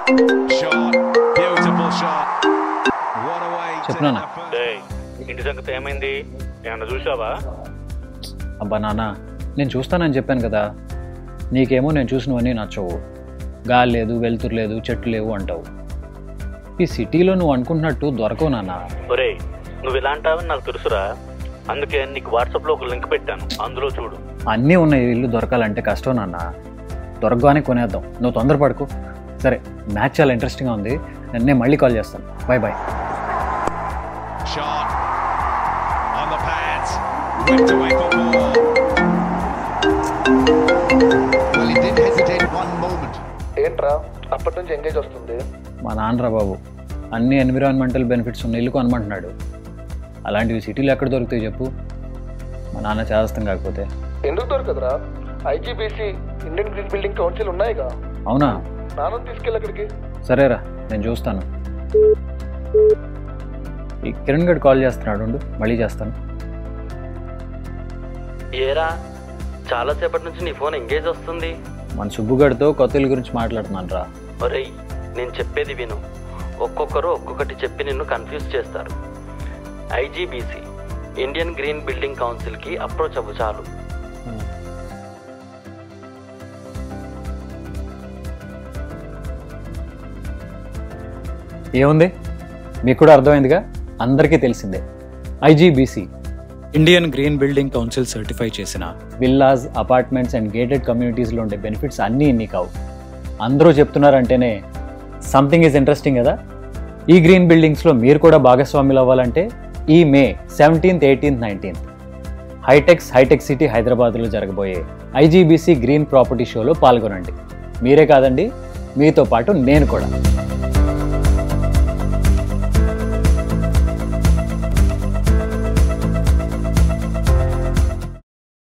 Shot, beautiful shot. What a way to చెప్పనా ఇంటి సంగతి ఏమైంది? ఏమన్నా చూసావా? అబ్బా నాన్న, నేను చూస్తానని చెప్పాను కదా. నీకేమో నేను చూసినవన్నీ నచ్చవు. గాలి లేదు, వెలుతురు లేదు, చెట్లు లేవు అంటావు. ఈ సిటీలో నువ్వు అనుకుంటున్నట్టు దొరకవు నాన్న. ఒరేయ్, నువ్వు ఇలా అంటావని నాకు తెలుసురా. అందుకే నీకు వాట్సాప్లో ఒక లింక్ పెట్టాను, అందులో చూడు. అన్నీ ఉన్న ఇల్లు దొరకాలంటే కష్టం నాన్న. దొరకగానే కొనేద్దాం, నువ్వు తొందరపడుకో. సరే, మ్యాచ్ చాలా ఇంట్రెస్టింగ్గా ఉంది. నేను మళ్ళీ కాల్ చేస్తాను. Bye bye. shot on the pads, whipped away for four. Well, he did hesitate one moment. ఏంట్రా అప్పటి నుంచి ఎంగేజ్ వస్తుంది? మా నాన్నరా బాబు, అన్ని ఎన్విరాన్మెంటల్ బెనిఫిట్స్ ఉన్న ఇల్లు కొనమంటున్నాడు. అలాంటివి సిటీలో ఎక్కడ దొరుకుతాయి చెప్పు? మా నాన్న చేస్తాం కాకపోతే. ఎందుకు దొరకదురా? IGBC Indian green building council ఉన్నాయిగా. అవునా? నాన్న తీసుకెళ్ళి అక్కడికి. సరేరా, నేను చూస్తాను. ఈ కిరణ్ గడ్ కాల్ చేస్తున్నాడు, ఉండు, మళ్ళీ చేస్తాను. ఏరా, చాలాసేపటి నుంచి నీ ఫోన్ ఎంగేజ్ వస్తుంది. మన సుబ్బుగడితో కొత్త ఇల్లు గురించి మాట్లాడుతున్నాను రా. ఒరేయ్, నేను చెప్పేది విను. ఒక్కొక్కరు ఒక్కొక్కటి చెప్పి నిన్ను కన్ఫ్యూజ్ చేస్తారు. ఐజీబీసీ ఇండియన్ గ్రీన్ బిల్డింగ్ కౌన్సిల్కి అప్రోచ్ అవ్వు చాలు. ఏముంది, మీకు కూడా అర్థమైందిగా, అందరికీ తెలిసిందే. IGBC Indian green building council certify చేసిన విల్లాస్, అపార్ట్మెంట్స్ అండ్ గేటెడ్ కమ్యూనిటీస్లో ఉండే బెనిఫిట్స్ అన్నీ ఇన్ని కావు. అందరూ చెప్తున్నారంటేనే సంథింగ్ ఈజ్ ఇంట్రెస్టింగ్ కదా. ఈ గ్రీన్ బిల్డింగ్స్లో మీరు కూడా భాగస్వాములు అవ్వాలంటే ఈ మే 17th, 18th, 19th hitech city హైదరాబాద్లో జరగబోయే ఐజీబీసీ గ్రీన్ ప్రాపర్టీ షోలో పాల్గొనండి. మీరే కాదండి, మీతో పాటు నేను కూడా.